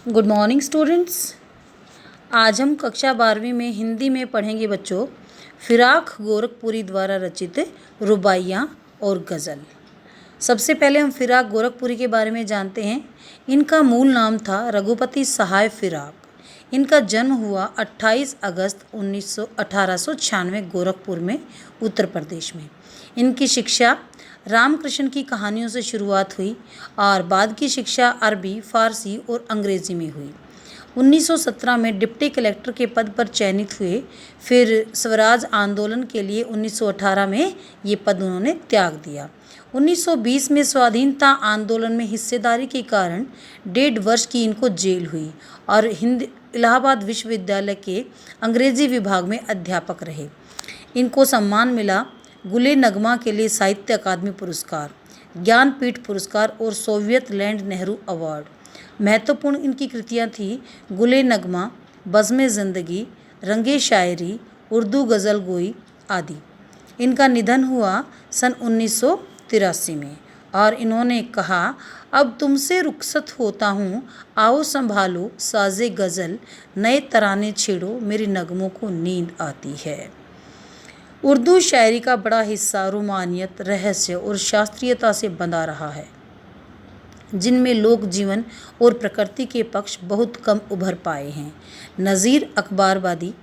Good morning students. आज हम कक्षा 12वीं में हिंदी में पढ़ेंगे बच्चों फिराक गोरखपुरी द्वारा रचित रुबाइयाँ और गज़ल। सबसे पहले हम फिराक गोरखपुरी के बारे में जानते हैं। इनका मूल नाम था रघुपति सहाय फिराक। इनका जन्म हुआ 28 अगस्त 1896 गोरखपुर में, उत्तर प्रदेश में। इनकी शिक्षा रामकृष्ण की कहानियों से शुरुआत हुई और बाद की शिक्षा अरबी, फारसी और अंग्रेज़ी में हुई। 1917 में डिप्टी कलेक्टर के पद पर चयनित हुए। फिर स्वराज आंदोलन के लिए 1918 में ये पद उन्होंने त्याग दिया। 1920 में स्वाधीनता आंदोलन में हिस्सेदारी के कारण 1.5 वर्ष की इनको जेल हुई और इलाहाबाद विश्वविद्यालय के अंग्रेजी विभाग में अध्यापक रहे। इनको सम्मान मिला गुले नगमा के लिए साहित्य अकादमी पुरस्कार, ज्ञानपीठ पुरस्कार और सोवियत लैंड नेहरू अवार्ड। महत्वपूर्ण इनकी कृतियाँ थी गुले नगमा, बज़्म ज़िंदगी, रंगे शायरी, उर्दू गज़ल गोई आदि। इनका निधन हुआ सन 1983 में और इन्होंने कहा, अब तुमसे रुखसत होता हूँ, आओ संभालो साज़े गज़ल, नए तराने छेड़ो, मेरे नगमों को नींद आती है। उर्दू शायरी का बड़ा हिस्सा रोमानियत, रहस्य और शास्त्रीयता से बंधा रहा है, जिनमें लोक जीवन और प्रकृति के पक्ष बहुत कम उभर पाए हैं। नज़ीर अकबरबादी,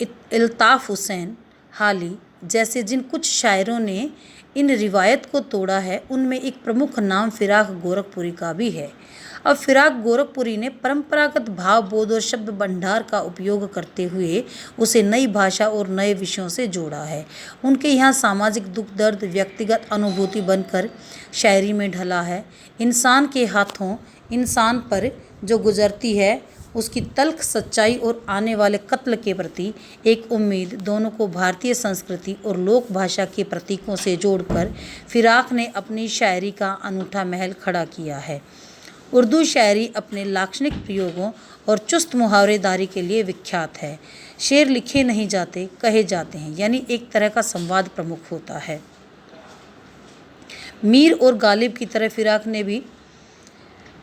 इल्ताफ़ हुसैन हाली जैसे जिन कुछ शायरों ने इन रिवायत को तोड़ा है, उनमें एक प्रमुख नाम फिराक गोरखपुरी का भी है। अब फिराक गोरखपुरी ने परंपरागत भावबोध और शब्द भंडार का उपयोग करते हुए उसे नई भाषा और नए विषयों से जोड़ा है। उनके यहाँ सामाजिक दुख दर्द व्यक्तिगत अनुभूति बनकर शायरी में ढला है। इंसान के हाथों इंसान पर जो गुजरती है, उसकी तल्ख सच्चाई और आने वाले कत्ल के प्रति एक उम्मीद, दोनों को भारतीय संस्कृति और लोक भाषा के प्रतीकों से जोड़कर फिराक ने अपनी शायरी का अनूठा महल खड़ा किया है। उर्दू शायरी अपने लाक्षणिक प्रयोगों और चुस्त मुहावरेदारी के लिए विख्यात है। शेर लिखे नहीं जाते, कहे जाते हैं, यानी एक तरह का संवाद प्रमुख होता है। मीर और गालिब की तरह फिराक ने भी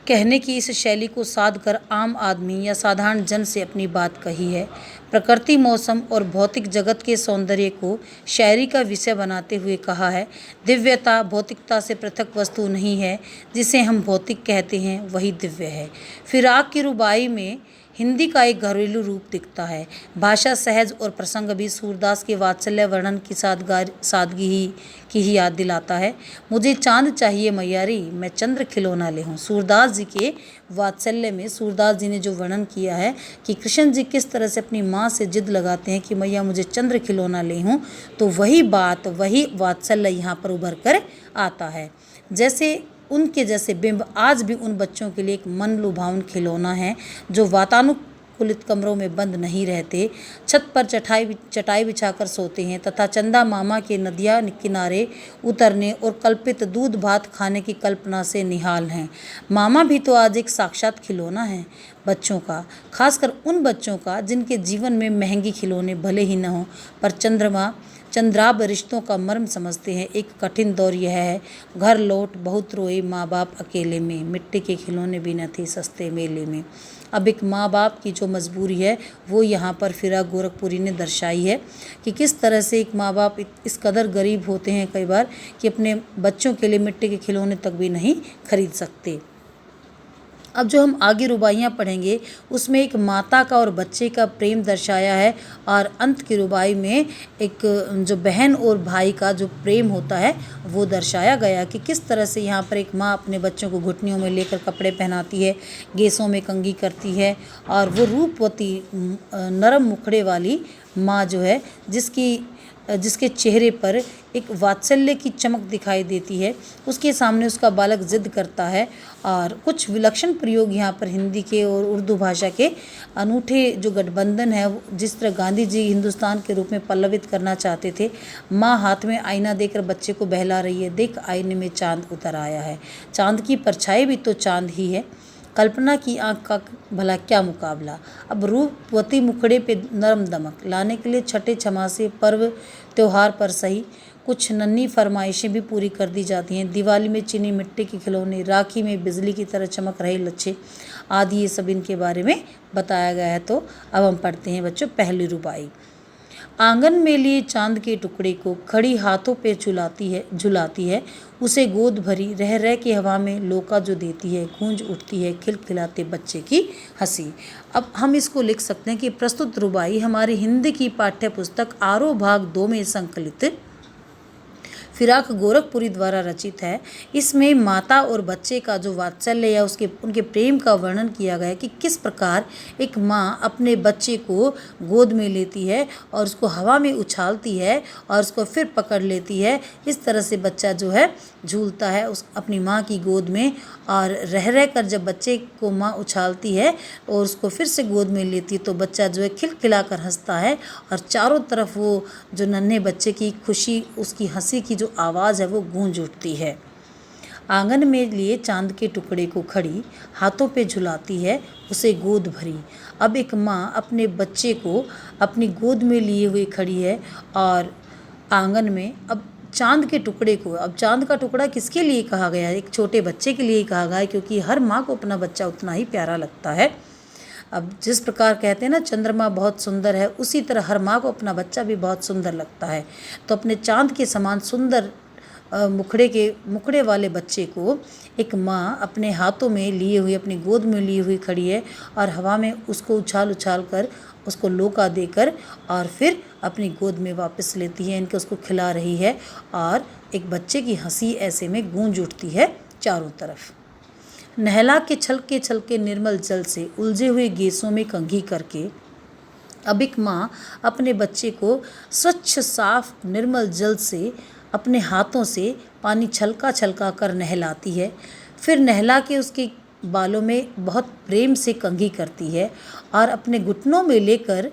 कहने की इस शैली को साध कर आम आदमी या साधारण जन से अपनी बात कही है। प्रकृति, मौसम और भौतिक जगत के सौंदर्य को शायरी का विषय बनाते हुए कहा है, दिव्यता भौतिकता से पृथक वस्तु नहीं है, जिसे हम भौतिक कहते हैं वही दिव्य है। फिराक की रुबाई में हिंदी का एक घरेलू रूप दिखता है। भाषा सहज और प्रसंग भी सूरदास के वात्सल्य वर्णन की सादगी की ही याद दिलाता है। मुझे चांद चाहिए मैयारी, मैं चंद्र खिलौना ले हूँ। सूरदास जी के वात्सल्य में सूरदास जी ने जो वर्णन किया है कि कृष्ण जी किस तरह से अपनी माँ से जिद लगाते हैं कि मैया मुझे चंद्र खिलौना ले हूँ, तो वही बात, वही वात्सल्य यहाँ पर उभर कर आता है। जैसे उनके जैसे बिंब आज भी उन बच्चों के लिए एक मन लुभावन खिलौना है जो वातानुकूलित कमरों में बंद नहीं रहते, छत पर चटाई बिछाकर सोते हैं तथा चंदा मामा के नदियाँ किनारे उतरने और कल्पित दूध भात खाने की कल्पना से निहाल हैं। मामा भी तो आज एक साक्षात खिलौना है बच्चों का, खासकर उन बच्चों का जिनके जीवन में महंगी खिलौने भले ही न हों, पर चंद्राब रिश्तों का मर्म समझते हैं। एक कठिन दौर यह है, घर लौट बहुत रोए माँ बाप अकेले में, मिट्टी के खिलौने भी न थे सस्ते मेले में। अब एक माँ बाप की जो मजबूरी है वो यहाँ पर फिराक गोरखपुरी ने दर्शाई है कि किस तरह से एक माँ बाप इस कदर गरीब होते हैं कई बार कि अपने बच्चों के लिए मिट्टी के खिलौने तक भी नहीं खरीद सकते। अब जो हम आगे रुबाइयाँ पढ़ेंगे उसमें एक माता का और बच्चे का प्रेम दर्शाया है और अंत की रुबाई में एक जो बहन और भाई का जो प्रेम होता है वो दर्शाया गया कि किस तरह से यहाँ पर एक माँ अपने बच्चों को घुटनियों में लेकर कपड़े पहनाती है, गेसों में कंघी करती है और वो रूपवती नरम मुखड़े वाली माँ जो है जिसके चेहरे पर एक वात्सल्य की चमक दिखाई देती है, उसके सामने उसका बालक जिद करता है। और कुछ विलक्षण प्रयोग यहाँ पर हिंदी के और उर्दू भाषा के अनूठे जो गठबंधन है, जिस तरह गांधी जी हिंदुस्तान के रूप में पल्लवित करना चाहते थे। माँ हाथ में आईना देकर बच्चे को बहला रही है, देख आईने में चांद उतर आया है, चांद की परछाई भी तो चांद ही है, कल्पना की आँख का भला क्या मुकाबला। अब रूपवती मुखड़े पे नरम दमक लाने के लिए छठे छमासे पर्व त्योहार पर सही कुछ नन्ही फरमाइशें भी पूरी कर दी जाती हैं। दिवाली में चीनी मिट्टी के खिलौने, राखी में बिजली की तरह चमक रहे लच्छे आदि, ये सब इनके बारे में बताया गया है। तो अब हम पढ़ते हैं बच्चों पहली रुबाई। आंगन में लिए चांद के टुकड़े को खड़ी हाथों पे झुलाती है, उसे गोद भरी रह रह के हवा में लोका जो देती है, गूंज उठती है खिलखिलाते बच्चे की हंसी। अब हम इसको लिख सकते हैं कि प्रस्तुत रुबाई हमारी हिंदी की पाठ्य पुस्तक आरोह भाग 2 में संकलित फिराक गोरखपुरी द्वारा रचित है। इसमें माता और बच्चे का जो वात्सल्य या उनके प्रेम का वर्णन किया गया है कि किस प्रकार एक माँ अपने बच्चे को गोद में लेती है और उसको हवा में उछालती है और उसको फिर पकड़ लेती है। इस तरह से बच्चा जो है झूलता है उस अपनी माँ की गोद में, और रह रह कर जब बच्चे को माँ उछालती है और उसको फिर से गोद में लेती है तो बच्चा जो है खिलखिला कर हंसता है और चारों तरफ वो जो नन्हे बच्चे की खुशी, उसकी हंसी की जो आवाज़ है वो गूंज उठती है। आंगन में लिए चांद के टुकड़े को खड़ी हाथों पे झुलाती है, उसे गोद भरी। अब एक माँ अपने बच्चे को अपनी गोद में लिए हुए खड़ी है और आंगन में अब चांद के टुकड़े को, अब चांद का टुकड़ा किसके लिए कहा गया है? एक छोटे बच्चे के लिए कहा गया है, क्योंकि हर माँ को अपना बच्चा उतना ही प्यारा लगता है। अब जिस प्रकार कहते हैं ना चंद्रमा बहुत सुंदर है, उसी तरह हर माँ को अपना बच्चा भी बहुत सुंदर लगता है। तो अपने चांद के समान सुंदर मुखड़े वाले बच्चे को एक माँ अपने हाथों में लिए हुई, अपनी गोद में लिए हुई खड़ी है और हवा में उसको उछाल कर उसको लोका देकर और फिर अपनी गोद में वापस लेती है, इनके उसको खिला रही है और एक बच्चे की हंसी ऐसे में गूंज उठती है चारों तरफ। नहला के छलके निर्मल जल से उलझे हुए गैसों में कंघी करके अब एक माँ अपने बच्चे को स्वच्छ साफ निर्मल जल से अपने हाथों से पानी छलका कर नहलाती है। फिर नहला के उसके बालों में बहुत प्रेम से कंघी करती है और अपने घुटनों में लेकर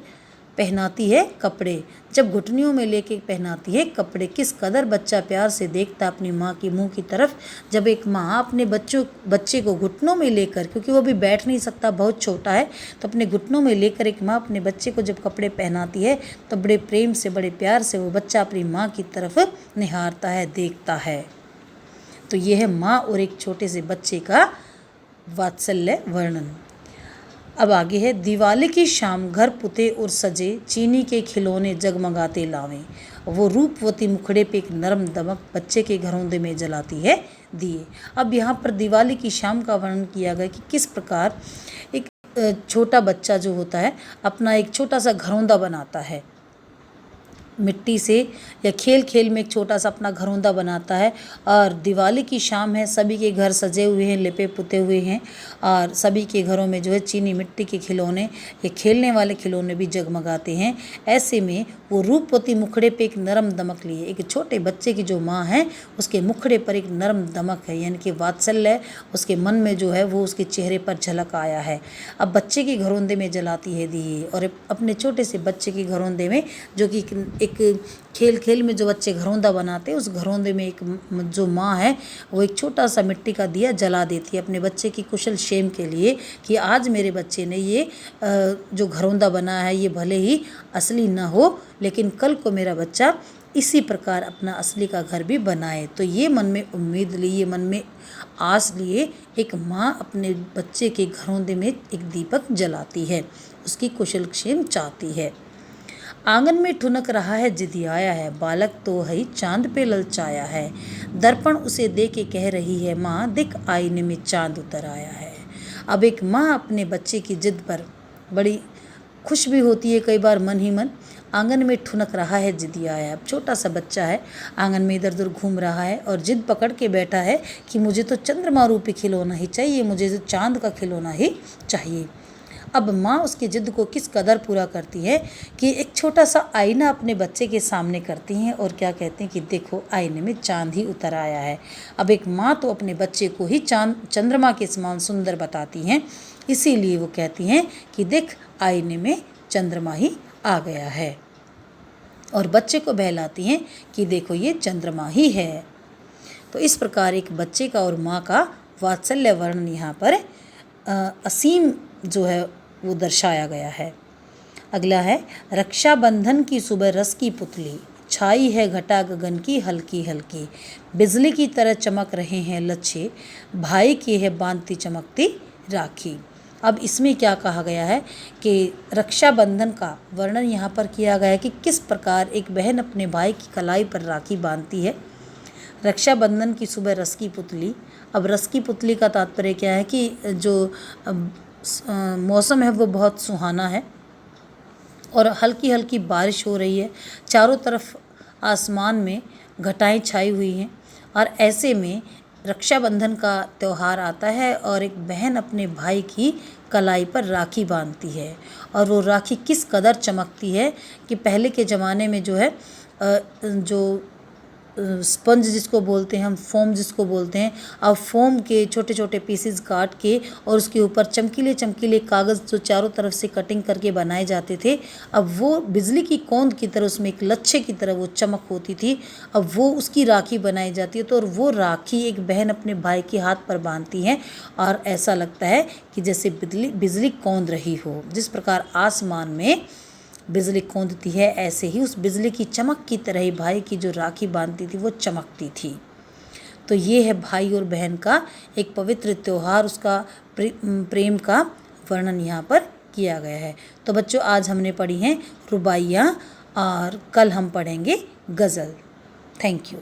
पहनाती है कपड़े। जब घुटनियों में लेके पहनाती है कपड़े, किस कदर बच्चा प्यार से देखता है अपनी माँ के मुंह की तरफ। जब एक माँ अपने बच्चे को घुटनों में लेकर, क्योंकि वो भी बैठ नहीं सकता, बहुत छोटा है, तो अपने घुटनों में लेकर एक माँ अपने बच्चे को जब कपड़े पहनाती है तो बड़े प्रेम से, बड़े प्यार से वो बच्चा अपनी माँ की तरफ निहारता है, देखता है। तो ये है माँ और एक छोटे से बच्चे का वात्सल्य वर्णन। अब आगे है, दिवाली की शाम घर पुते और सजे, चीनी के खिलौने जगमगाते लावें, वो रूपवती मुखड़े पे एक नरम दमक बच्चे के घरौंदे में जलाती है दिए। अब यहाँ पर दिवाली की शाम का वर्णन किया गया कि किस प्रकार एक छोटा बच्चा जो होता है अपना एक छोटा सा घरौंदा बनाता है मिट्टी से, या खेल में एक छोटा सा अपना घरौंदा बनाता है। और दिवाली की शाम है, सभी के घर सजे हुए हैं, लिपे पुते हुए हैं और सभी के घरों में जो है चीनी मिट्टी के खिलौने, ये खेलने वाले खिलौने भी जगमगाते हैं। ऐसे में वो रूपवती मुखड़े पे एक नरम दमक लिए, एक छोटे बच्चे की जो माँ है उसके मुखड़े पर एक नरम दमक है, यानी कि वात्सल्य उसके मन में जो है वो उसके चेहरे पर झलक आया है। अब बच्चे के घरौंदे में जलाती है दिए और अपने छोटे से बच्चे के घरौंदे में, जो कि एक खेल में जो बच्चे घरौंदा बनाते हैं, उस घरौंदे में एक जो माँ है वो एक छोटा सा मिट्टी का दिया जला देती है अपने बच्चे की कुशल क्षेम के लिए, कि आज मेरे बच्चे ने ये जो घरौंदा बना है ये भले ही असली ना हो, लेकिन कल को मेरा बच्चा इसी प्रकार अपना असली का घर भी बनाए। तो ये मन में उम्मीद लिए, मन में आस लिए एक माँ अपने बच्चे के घरौंदे में एक दीपक जलाती है, उसकी कुशल क्षेम चाहती है। आंगन में ठुनक रहा है जिदियाया है, बालक तो है चांद पे ललचाया है, दर्पण उसे दे के कह रही है माँ, दिख आईने में चांद उतर आया है। अब एक माँ अपने बच्चे की जिद पर बड़ी खुश भी होती है, कई बार मन ही मन। आंगन में ठुनक रहा है जिदियाया है, अब छोटा सा बच्चा है, आंगन में इधर उधर घूम रहा है और जिद पकड़ के बैठा है कि मुझे तो चंद्रमा रूपी खिलौना ही चाहिए, मुझे तो चांद का खिलौना ही चाहिए। अब माँ उसकी जिद को किस कदर पूरा करती है कि एक छोटा सा आईना अपने बच्चे के सामने करती हैं और क्या कहते हैं कि देखो आईने में चांद ही उतर आया है। अब एक माँ तो अपने बच्चे को ही चंद्रमा के समान सुंदर बताती हैं, इसीलिए वो कहती हैं कि देख आईने में चंद्रमा ही आ गया है, और बच्चे को बहलाती हैं कि देखो ये चंद्रमा ही है। तो इस प्रकार एक बच्चे का और माँ का वात्सल्य वर्णन यहाँ पर असीम जो है वो दर्शाया गया है। अगला है, रक्षाबंधन की सुबह रस की पुतली, छाई है घटा गगन की हल्की हल्की, बिजली की तरह चमक रहे हैं लच्छे, भाई की है बांधती चमकती राखी। अब इसमें क्या कहा गया है कि रक्षाबंधन का वर्णन यहाँ पर किया गया है कि किस प्रकार एक बहन अपने भाई की कलाई पर राखी बांधती है। रक्षाबंधन की सुबह रस की पुतली। अब रस की पुतली का तात्पर्य क्या है कि जो मौसम है वो बहुत सुहाना है और हल्की हल्की बारिश हो रही है, चारों तरफ आसमान में घटाएं छाई हुई हैं और ऐसे में रक्षाबंधन का त्यौहार आता है और एक बहन अपने भाई की कलाई पर राखी बांधती है और वो राखी किस कदर चमकती है कि पहले के ज़माने में जो है जो स्पंज जिसको बोलते हैं हम, फोम जिसको बोलते हैं, अब फोम के छोटे छोटे पीसेस काट के और उसके ऊपर चमकीले चमकीले कागज़ जो चारों तरफ से कटिंग करके बनाए जाते थे, अब वो बिजली की कौंद की तरह उसमें एक लच्छे की तरह वो चमक होती थी। अब वो उसकी राखी बनाई जाती है तो और वो राखी एक बहन अपने भाई के हाथ पर बांधती है और ऐसा लगता है कि जैसे बिजली कौंद रही हो। जिस प्रकार आसमान में बिजली कौंदती है ऐसे ही उस बिजली की चमक की तरह ही भाई की जो राखी बांधती थी वो चमकती थी। तो ये है भाई और बहन का एक पवित्र त्यौहार, उसका प्रेम का वर्णन यहाँ पर किया गया है। तो बच्चों आज हमने पढ़ी हैं रुबाइयाँ और कल हम पढ़ेंगे गज़ल। Thank you.